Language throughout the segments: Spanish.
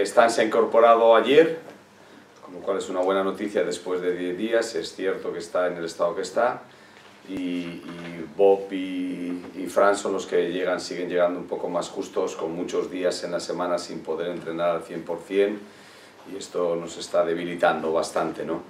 Stan se ha incorporado ayer, con lo cual es una buena noticia después de 10 días. Es cierto que está en el estado que está, y Bob y Fran son los que siguen llegando un poco más justos, con muchos días en la semana sin poder entrenar al 100%, y esto nos está debilitando bastante, ¿no?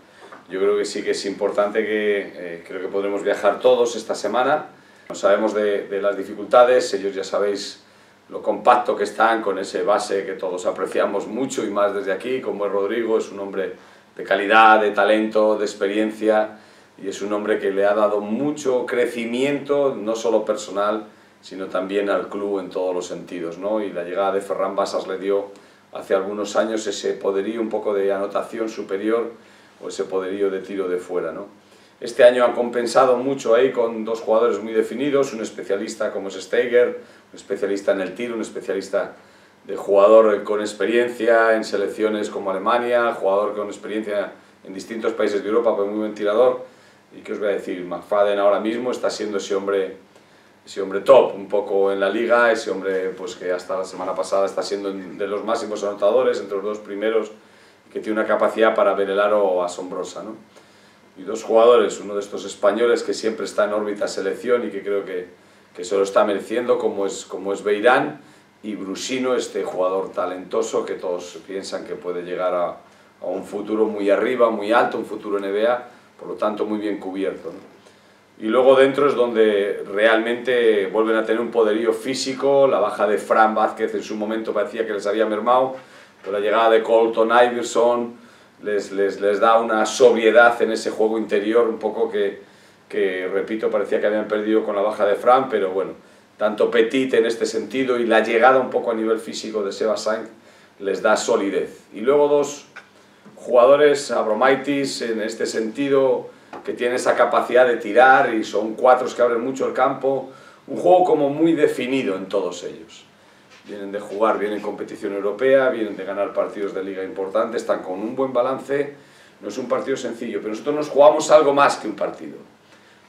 Yo creo que sí que es importante creo que podremos viajar todos esta semana. No sabemos de las dificultades, ellos ya sabéis lo compacto que están, con ese base que todos apreciamos mucho, y más desde aquí, como es Rodrigo. Es un hombre de calidad, de talento, de experiencia, y es un hombre que le ha dado mucho crecimiento, no solo personal, sino también al club en todos los sentidos, ¿no? Y la llegada de Ferran Bassas le dio hace algunos años ese poderío un poco de anotación superior, o ese poderío de tiro de fuera, ¿no? Este año han compensado mucho ahí con dos jugadores muy definidos, un especialista como es Steiger, un especialista en el tiro, un especialista de jugador con experiencia en selecciones como Alemania, jugador con experiencia en distintos países de Europa, pero muy buen tirador. Y qué os voy a decir, McFadden ahora mismo está siendo ese hombre top un poco en la liga, ese hombre pues que hasta la semana pasada está siendo de los máximos anotadores, entre los dos primeros, que tiene una capacidad para ver el aro asombrosa, ¿no? Y dos jugadores, uno de estos españoles que siempre está en órbita selección y que creo que se lo está mereciendo, como es Beirán, y Brusino, este jugador talentoso que todos piensan que puede llegar a un futuro muy arriba, muy alto, un futuro NBA, por lo tanto muy bien cubierto, ¿no? Y luego dentro es donde realmente vuelven a tener un poderío físico. La baja de Fran Vázquez en su momento parecía que les había mermado, pero la llegada de Colton Iverson les da una sobriedad en ese juego interior, un poco que repito, parecía que habían perdido con la baja de Fran, pero bueno, tanto Petit en este sentido y la llegada un poco a nivel físico de Seba Sainz les da solidez. Y luego dos jugadores, Abromaitis en este sentido, que tienen esa capacidad de tirar, y son cuatros que abren mucho el campo, un juego como muy definido en todos ellos. Vienen de jugar bien en competición europea, vienen de ganar partidos de liga importantes, están con un buen balance. No es un partido sencillo, pero nosotros nos jugamos algo más que un partido.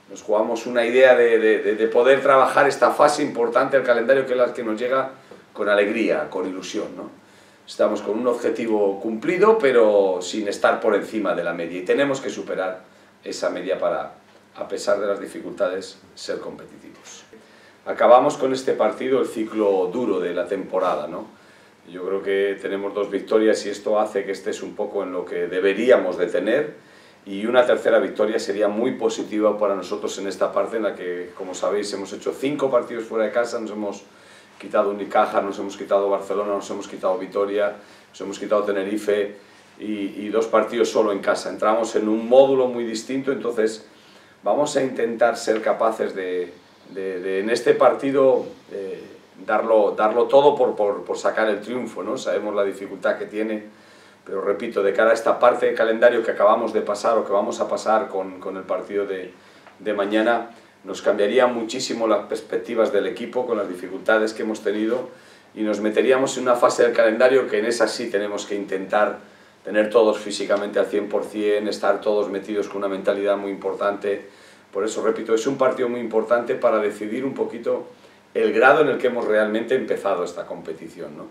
Nos jugamos una idea de poder trabajar esta fase importante del calendario, que es la que nos llega con alegría, con ilusión, ¿no? Estamos con un objetivo cumplido, pero sin estar por encima de la media, y tenemos que superar esa media para, a pesar de las dificultades, ser competitivos. Acabamos con este partido el ciclo duro de la temporada, ¿no? Yo creo que tenemos dos victorias, y esto hace que estés un poco en lo que deberíamos de tener, y una tercera victoria sería muy positiva para nosotros en esta parte en la que, como sabéis, hemos hecho 5 partidos fuera de casa. Nos hemos quitado Unicaja, nos hemos quitado Barcelona, nos hemos quitado Vitoria, nos hemos quitado Tenerife, y 2 partidos solo en casa. Entramos en un módulo muy distinto, entonces vamos a intentar ser capaces de en este partido darlo todo por sacar el triunfo, ¿no? Sabemos la dificultad que tiene, pero repito, de cara a esta parte de calendario que acabamos de pasar, o que vamos a pasar con el partido de mañana, nos cambiaría muchísimo las perspectivas del equipo con las dificultades que hemos tenido, y nos meteríamos en una fase del calendario que en esa sí tenemos que intentar tener todos físicamente al 100%, estar todos metidos con una mentalidad muy importante. Por eso, repito, es un partido muy importante para decidir un poquito el grado en el que hemos realmente empezado esta competición, ¿no?